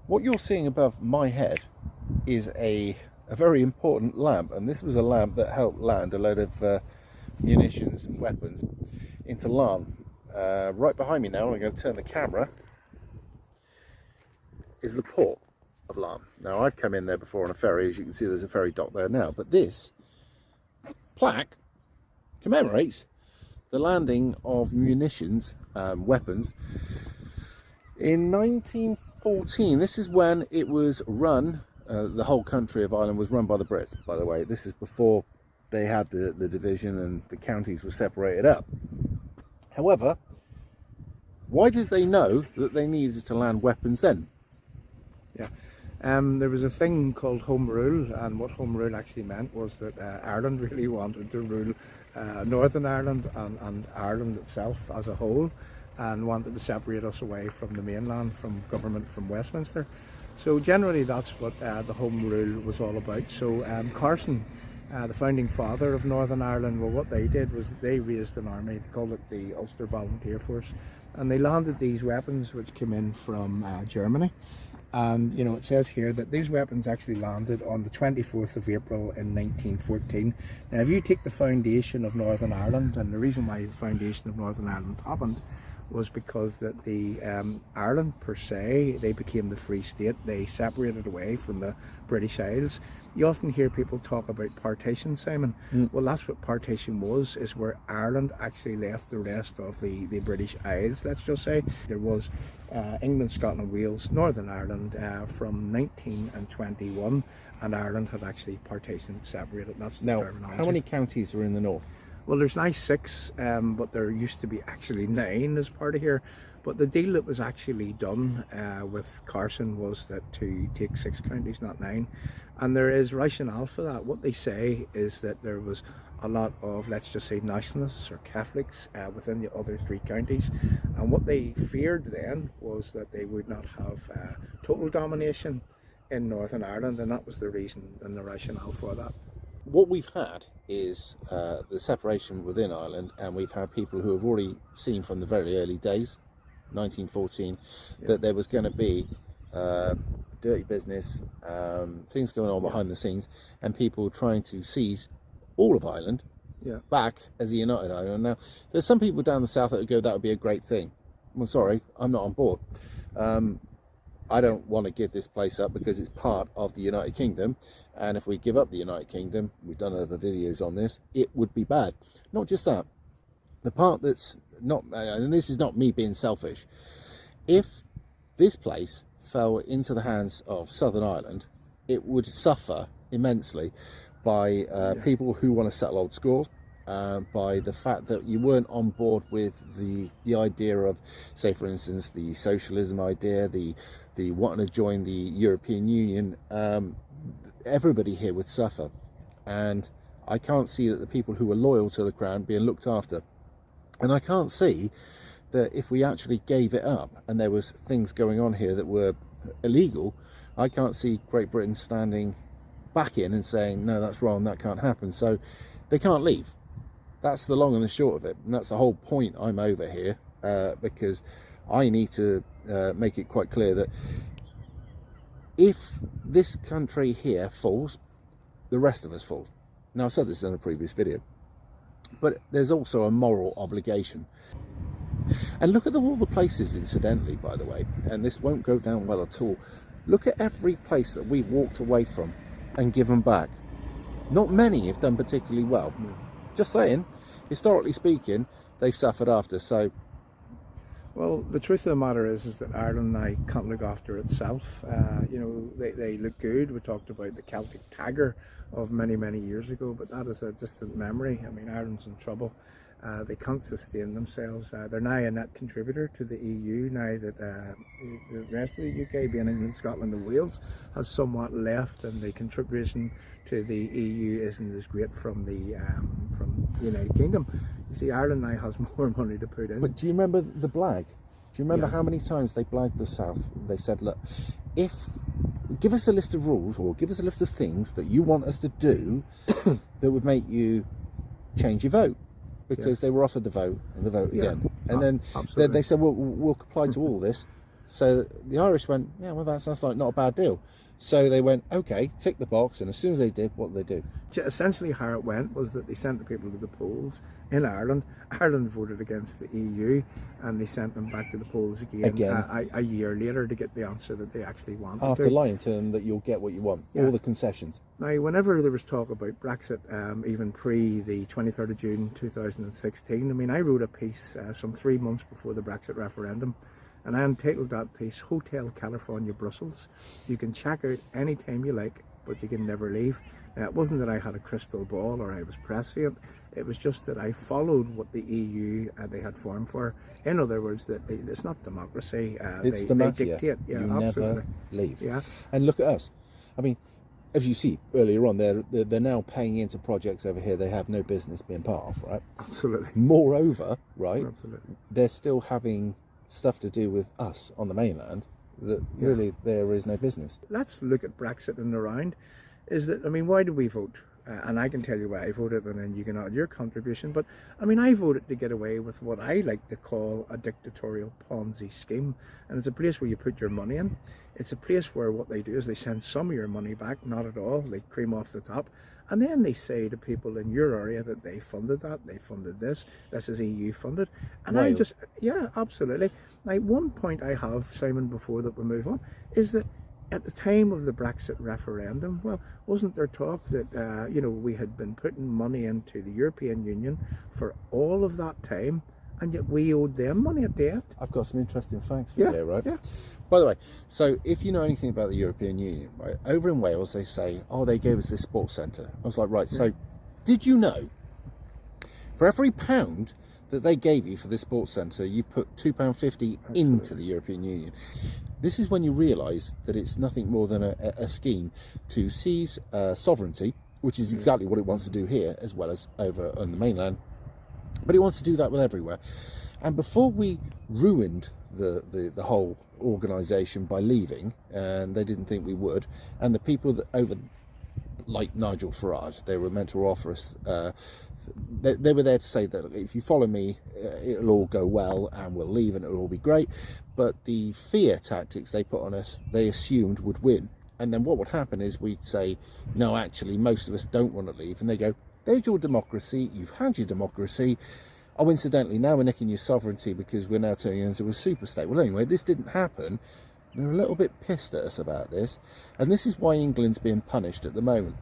What you're seeing above my head is a very important lamp, and this was a lamp that helped land a load of munitions and weapons into Larne. Right behind me now, I'm going to turn the camera, is the port of Larne. Now, I've come in there before on a ferry. As you can see, there's a ferry dock there now, but this plaque commemorates the landing of munitions, weapons, in 1914. This is when it was run, the whole country of Ireland was run by the Brits, by the way. This is before they had the division and the counties were separated up. However, why did they know that they needed to land weapons then? Yeah, there was a thing called Home Rule, and what Home Rule actually meant was that Ireland really wanted to rule Northern Ireland and Ireland itself as a whole, and wanted to separate us away from the mainland, from government, from Westminster. So generally that's what the Home Rule was all about. So Carson, the founding father of Northern Ireland, well, what they did was they raised an army. They called it the Ulster Volunteer Force, and they landed these weapons which came in from Germany. And you know, it says here that these weapons actually landed on the 24th of April in 1914. Now, if you take the foundation of Northern Ireland, and the reason why the foundation of Northern Ireland happened was because that the Ireland per se, they became the Free State. They separated away from the British Isles. You often hear people talk about partition, Simon. Well, that's what partition was, is where Ireland actually left the rest of the British Isles, let's just say. There was England, Scotland, Wales, Northern Ireland from 1921, and Ireland had actually partitioned, separated. That's the terminology. How many counties are in the north? Well, there's now 6, but there used to be actually 9 as part of here. But the deal that was actually done with Carson was that to take 6 counties, not 9. And there is rationale for that. What they say is that there was a lot of, let's just say, nationalists or Catholics within the other 3 counties. And what they feared then was that they would not have total domination in Northern Ireland. And that was the reason and the rationale for that. What we've had is the separation within Ireland, and we've had people who have already seen from the very early days, 1914, that there was going to be dirty business, things going on behind the scenes, and people trying to seize all of Ireland back as a united Ireland. Now, there's some people down the south that would go, that would be a great thing. Well, sorry, I'm not on board. I don't want to give this place up because it's part of the United Kingdom, and if we give up the United Kingdom, we've done other videos on this, it would be bad. Not just that, the part that's not, and this is not me being selfish, if this place fell into the hands of Southern Ireland, it would suffer immensely by people who want to settle old scores, by the fact that you weren't on board with the idea of, say for instance, the socialism idea, the wanting to join the European Union. Everybody here would suffer, and I can't see that the people who are loyal to the crown being looked after. And I can't see that if we actually gave it up and there was things going on here that were illegal, I can't see Great Britain standing back in and saying, no, that's wrong, that can't happen. So they can't leave. That's the long and the short of it, and that's the whole point I'm over here, because I need to make it quite clear that if this country here falls, the rest of us fall. Now, I've said this in a previous video, but there's also a moral obligation. And look at all the places, incidentally, by the way, and this won't go down well at all. Look at every place that we've walked away from and given back. Not many have done particularly well. Just saying, historically speaking, they've suffered after. So, well, the truth of the matter is that Ireland now can't look after itself. You know, they look good. We talked about the Celtic tiger of many, many years ago, but that is a distant memory. I mean, Ireland's in trouble. They can't sustain themselves. They're now a net contributor to the EU, now that the rest of the UK, being England, Scotland and Wales, has somewhat left, and the contribution to the EU isn't as great from the United Kingdom. You see, Ireland now has more money to put in. But do you remember the blag? Do you remember how many times they blagged the South? They said, look, give us a list of rules, or give us a list of things that you want us to do that would make you change your vote. Because they were offered the vote and the vote again. And then they said, well, we'll comply to all this, So the Irish went, yeah, well, that sounds like not a bad deal. So they went, okay, tick the box, and as soon as they did, what did they do? Essentially how it went was that they sent the people to the polls in Ireland. Ireland voted against the EU, and they sent them back to the polls again. A year later to get the answer that they actually wanted. After lying to them that you'll get what you want, all the concessions. Now, whenever there was talk about Brexit, even pre the 23rd of June 2016, I mean, I wrote a piece some 3 months before the Brexit referendum, and I entitled that piece, Hotel California Brussels. You can check out any time you like, but you can never leave. Now, it wasn't that I had a crystal ball or I was prescient. It was just that I followed what the EU they had formed for. In other words, that it's not democracy. It's the mafia. They dictate. Yeah, you absolutely. never leave. Yeah. And look at us. I mean, as you see earlier on, they're now paying into projects over here they have no business being part of, right? Absolutely. Moreover, right, absolutely, they're still having stuff to do with us on the mainland that really there is no business. Let's look at Brexit and around. Is that, I mean, why did we vote? And I can tell you why I voted, and then you can add your contribution. But I mean, I voted to get away with what I like to call a dictatorial Ponzi scheme. And it's a place where you put your money in. It's a place where what they do is they send some of your money back, not at all. They cream off the top. And then they say to people in your area that they funded that, they funded this is EU funded. And I just, yeah, absolutely. Now, one point I have, Simon, before that we move on, is that at the time of the Brexit referendum, well, wasn't there talk that, we had been putting money into the European Union for all of that time, and yet we owed them money at the end? I've got some interesting facts for you here, right? Yeah. By the way, so if you know anything about the European Union, right, over in Wales they say, oh, they gave us this sports centre. I was like, right, so did you know for every £1 that they gave you for this sports centre, you put £2.50 into the European Union? This is when you realise that it's nothing more than a scheme to seize sovereignty, which is exactly what it wants to do here as well as over on the mainland. But it wants to do that with everywhere. And before we ruined the whole organisation by leaving, and they didn't think we would, and the people that over, like Nigel Farage, they were meant to offer us, they were there to say that if you follow me, it'll all go well and we'll leave and it'll all be great. But the fear tactics they put on us, they assumed would win. And then what would happen is we'd say, no, actually, most of us don't want to leave. And they go, there's your democracy, you've had your democracy. Oh, incidentally, now we're nicking your sovereignty because we're now turning into a super state. Well, anyway, this didn't happen. They're a little bit pissed at us about this. And this is why England's being punished at the moment.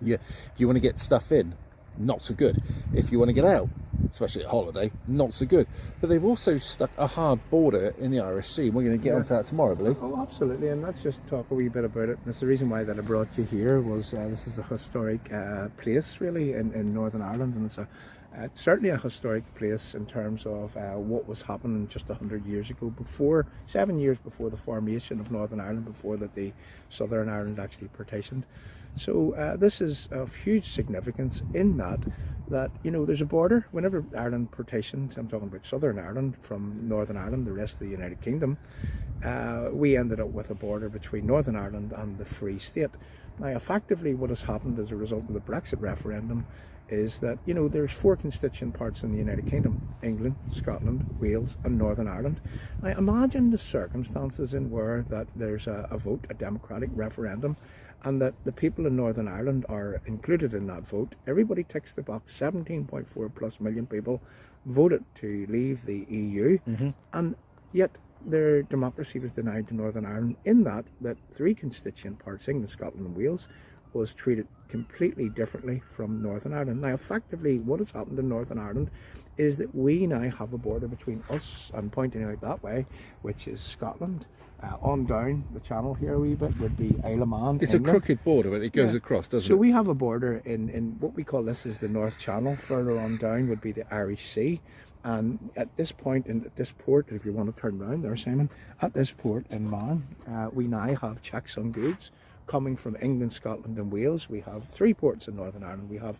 Yeah. If you want to get stuff in, not so good. If you want to get out, especially at holiday, not so good. But they've also stuck a hard border in the Irish Sea. We're going to get onto that tomorrow, I believe. Oh, absolutely. And let's just talk a wee bit about it. That's the reason why that I brought you here was this is a historic place, really, in Northern Ireland. And it's certainly a historic place in terms of what was happening just 100 years ago, 7 years before the formation of Northern Ireland, before that the Southern Ireland actually partitioned. So this is of huge significance in that there's a border. Whenever Ireland partitioned, I'm talking about Southern Ireland from Northern Ireland, the rest of the United Kingdom, we ended up with a border between Northern Ireland and the Free State. Now, effectively, what has happened as a result of the Brexit referendum is that, there's 4 constituent parts in the United Kingdom: England, Scotland, Wales and Northern Ireland. Now, imagine the circumstances in where that there's a vote, a democratic referendum, and that the people in Northern Ireland are included in that vote. Everybody ticks the box. 17.4 plus million people voted to leave the EU, and yet their democracy was denied to Northern Ireland in that 3 constituent parts, England, Scotland and Wales, was treated completely differently from Northern Ireland. Now, effectively, what has happened in Northern Ireland is that we now have a border between us, and pointing out that way, which is Scotland. On down the channel here a wee bit would be Isle of Man. It's England. A crooked border, but it goes across, doesn't it? So we have a border in what we call, this is the North Channel. Further on down would be the Irish Sea. And at this point, at this port, if you want to turn around there, Simon, at this port in Man, we now have checks on goods coming from England, Scotland and Wales. We have 3 ports in Northern Ireland. We have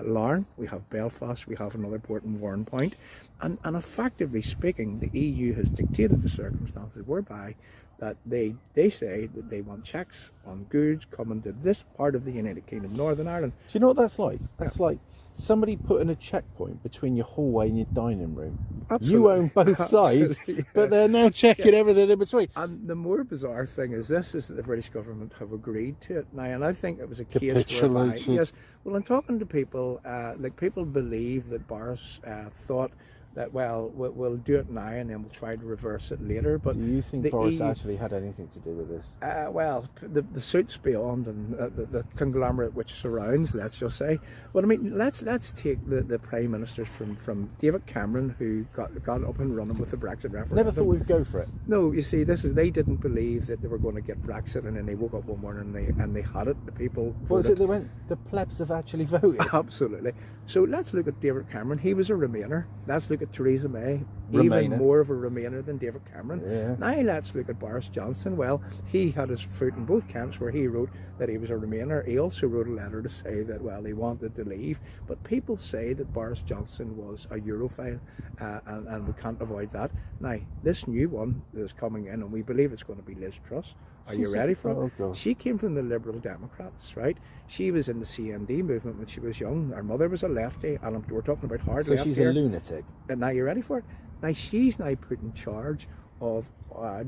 Larne, we have Belfast, we have another port in Warrenpoint. And effectively speaking, the EU has dictated the circumstances whereby that they say that they want checks on goods coming to this part of the United Kingdom, Northern Ireland. Do you know what that's like? That's like somebody putting a checkpoint between your hallway and your dining room. Absolutely. You own both sides, Yeah. but they're now checking everything in between. And the more bizarre thing is this, is that the British government have agreed to it now, and I think it was a case whereby, Capitulation. yes, well, I'm talking to people, like people believe that Boris thought that, well, we'll do it now and then we'll try to reverse it later. But Do you think the Boris EU actually had anything to do with this? well, the suits beyond and the conglomerate which surrounds, let's just say. Well, I mean, let's take the prime ministers from David Cameron, who got up and running with the Brexit referendum. Never thought we'd go for it. No, you see, they didn't believe that they were going to get Brexit, and then they woke up one morning and they had it. The people What was voted. it? The plebs have actually voted. Absolutely. So let's look at David Cameron. He was a Remainer. Let's look at Theresa May, Remainer. even more of a Remainer than David Cameron. Yeah. Now let's look at Boris Johnson. Well, he had his foot in both camps, where he wrote that he was a Remainer. He also wrote a letter to say that, well, he wanted to leave. But people say that Boris Johnson was a Europhile, and we can't avoid that. Now, this new one that is coming in, and we believe it's going to be Liz Truss. Are you ready for it? Oh, God. She came from the Liberal Democrats, right? She was in the CND movement when she was young. Her mother was a lefty, and we're talking about hard So left she's here. a lunatic. And now you're ready for it. Now she's now put in charge of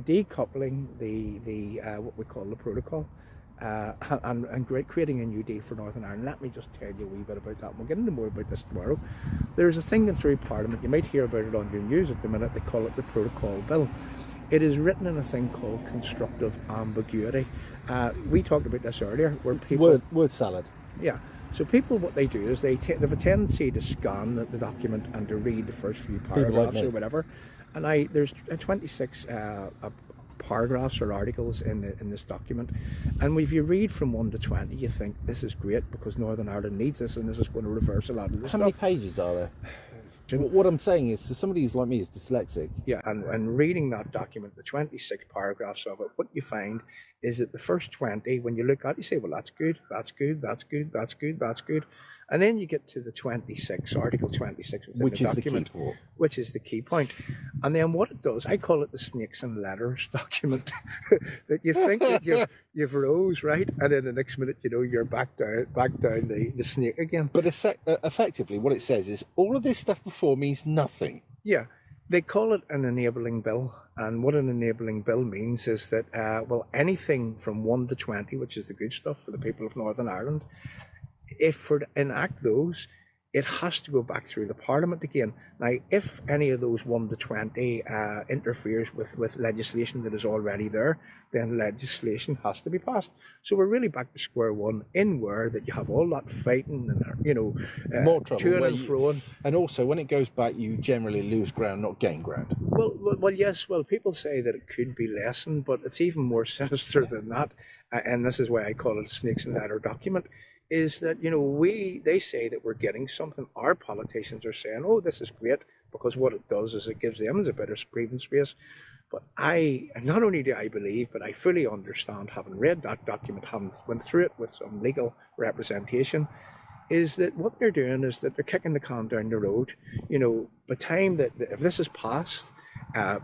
decoupling the what we call the protocol, and creating a new deal for Northern Ireland. Let me just tell you a wee bit about that. We'll get into more about this tomorrow. There's a thing that's through Parliament. You might hear about it on your news at the minute. They call it the Protocol Bill. It is written in a thing called constructive ambiguity. We talked about this earlier, where people Word salad. yeah. So people, what they do is they have a tendency to scan the document and to read the first few paragraphs me. or whatever. And there's 26 paragraphs or articles in this document. And if you read from 1 to 20, you think this is great because Northern Ireland needs this, and this is going to reverse a lot of this How many stuff. pages are there? What I'm saying is, so somebody who's like me is dyslexic. Yeah, and reading that document, the 26 paragraphs of it, what you find is that the first 20, when you look at it, you say, well, that's good, that's good, that's good, that's good, that's good. And then you get to the 26, Article 26 within Which the is the key document, point. which is the key point. And then what it does, I call it the snakes and ladders document, that you think that you've rose, right? And then the next minute, you're back down the snake again. But effectively, what it says is all of this stuff before means nothing. Yeah, they call it an enabling bill, and what an enabling bill means is that, well, anything from 1 to 20, which is the good stuff for the people of Northern Ireland, if for to enact those, it has to go back through the Parliament again. Now, if any of those 1 to 20 interferes with legislation that is already there, then legislation has to be passed. So we're really back to square one, in where that you have all that fighting and More trouble. to where and fro. And also, when it goes back, you generally lose ground, not gain ground. Well, yes. Well, people say that it could be lessened, but it's even more sinister than that. And this is why I call it a snakes and ladder document. Is that they say that we're getting something. Our politicians are saying, "Oh, this is great," because what it does is it gives them a better breathing space. But not only do I believe, but I fully understand, having read that document, having went through it with some legal representation, is that what they're doing is that they're kicking the can down the road. By the time that if this is passed,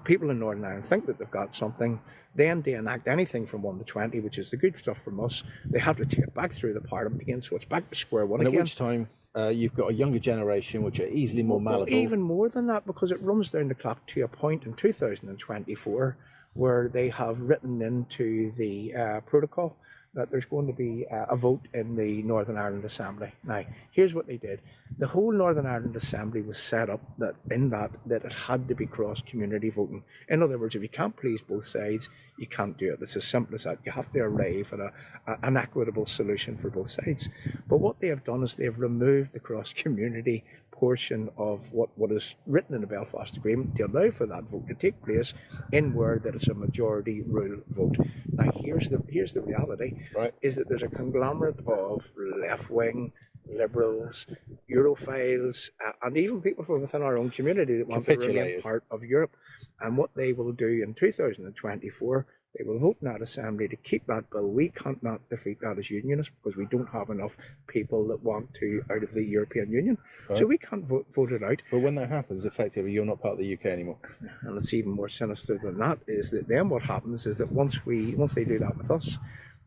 people in Northern Ireland think that they've got something. Then they enact anything from 1 to 20, which is the good stuff from us. They have to take it back through the Parliament again, so it's back to square one And again. at which time you've got a younger generation which are easily more malleable. Even more than that, because it runs down the clock to a point in 2024 where they have written into the protocol that there's going to be a vote in the Northern Ireland Assembly. Now, here's what they did. The whole Northern Ireland Assembly was set up that it had to be cross-community voting. In other words, if you can't please both sides, you can't do it. It's as simple as that. You have to arrive at an equitable solution for both sides. But what they have done is they have removed the cross-community portion of what is written in the Belfast Agreement to allow for that vote to take place in where that it's a majority rule vote. Now here's the reality, Right. is that there's a conglomerate of left-wing liberals, Europhiles, and even people from within our own community that want to remain Capitulators. part of Europe. And what they will do in 2024, they will vote in that assembly to keep that bill. We can't not defeat that as unionists because we don't have enough people that want to out of the European Union. Right. So we can't vote it out. But when that happens, effectively, you're not part of the UK anymore. And it's even more sinister than that, is that then what happens is that once they do that with us,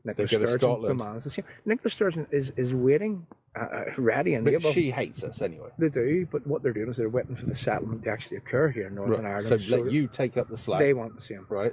Nicola go to Sturgeon Scotland. demands the same. Nicola Sturgeon is waiting, ready and But able. she hates us anyway. They do, but what they're doing is they're waiting for the settlement to actually occur here in Northern Right. Ireland. So let you take up the slack. They want the same. Right.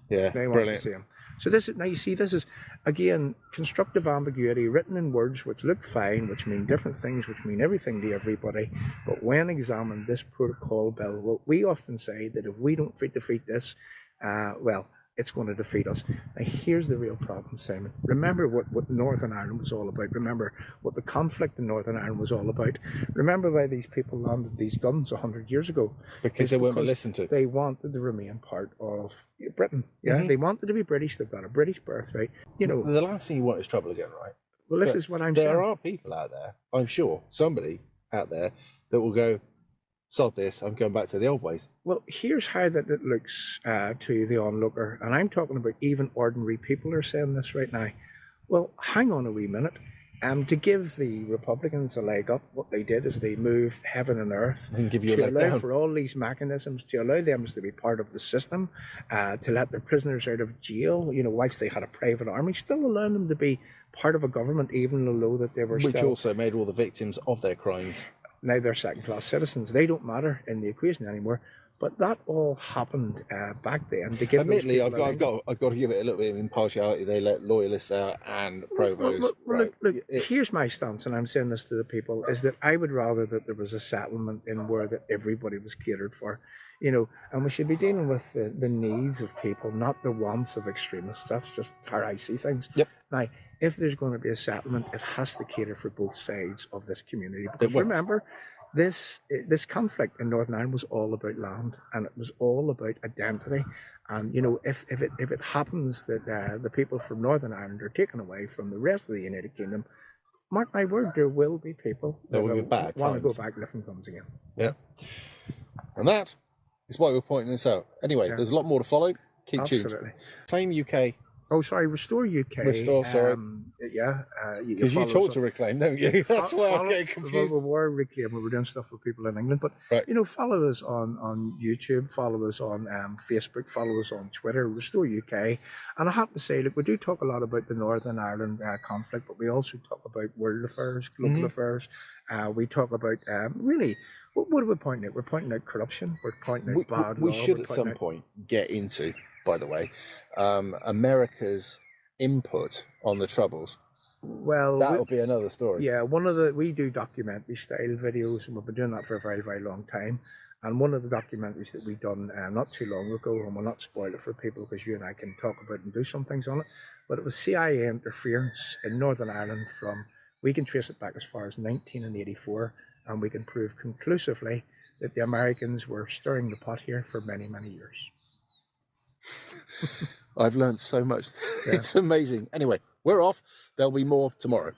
Yeah. They want Brilliant. the same. So this is, now you see, this is again constructive ambiguity written in words which look fine, which mean different things, which mean everything to everybody. But when examined, this protocol bill, well, we often say that if we don't defeat this, well, it's going to defeat us. Now, here's the real problem, Simon. Remember what Northern Ireland was all about. Remember what the conflict in Northern Ireland was all about. Remember why these people landed these guns 100 years ago. Because they weren't listened to. They wanted to remain part of Britain. Yeah, They wanted to be British. They've got a British birthright. You know, the last thing you want is trouble again, right? Well, this is what I'm saying. There are people out there, I'm sure, somebody out there that will go, sod this, I'm going back to the old ways. Well, here's how that it looks to the onlooker, and I'm talking about even ordinary people are saying this right now. Well, hang on a wee minute. To give the Republicans a leg up, what they did is they moved heaven and earth And give you a to leg allow down. for all these mechanisms, to allow them to be part of the system, to let their prisoners out of jail, you know, whilst they had a private army, still allowing them to be part of a government, even though that they were Which still... also made all the victims of their crimes. Now they're second-class citizens. They don't matter in the equation anymore. But that all happened back then to give Admittedly, those people I've got to give it a little bit of impartiality. They let loyalists out and provos. Look, here's my stance, and I'm saying this to the people, is that I would rather that there was a settlement in where that everybody was catered for, you know, and we should be dealing with the needs of people, not the wants of extremists. That's just how I see things. Yep. Now, if there's going to be a settlement, it has to cater for both sides of this community. Because will. remember, this conflict in Northern Ireland was all about land, and it was all about identity. And you know, if it happens that the people from Northern Ireland are taken away from the rest of the United Kingdom, mark my word, there will be people There that will be bad want to go times. back living guns again. Yeah. And that is why we're pointing this out. Anyway, there's a lot more to follow. Keep Absolutely. tuned. Claim UK. Oh, sorry, Restore UK. Restore, sorry. Yeah. Because you talk to Reclaim, don't you? That's why I'm getting confused. We were Reclaim. We were doing stuff with people in England. But, Right. you know, follow us on YouTube, follow us on Facebook, follow us on Twitter, Restore UK. And I have to say, look, we do talk a lot about the Northern Ireland conflict, but we also talk about world affairs, global affairs. We talk about, really, what are we pointing at? We're pointing out corruption. We're pointing out bad law. We should We're at some pointing out- point get into, by the way, America's input on the Troubles. Well, That'll be another story. yeah, we do documentary style videos, and we've been doing that for a very, very long time. And one of the documentaries that we done not too long ago, and we'll not spoil it for people because you and I can talk about and do some things on it, but it was CIA interference in Northern Ireland we can trace it back as far as 1984, and we can prove conclusively that the Americans were stirring the pot here for many, many years. I've learned so much. It's amazing. Anyway, we're off. There'll be more tomorrow.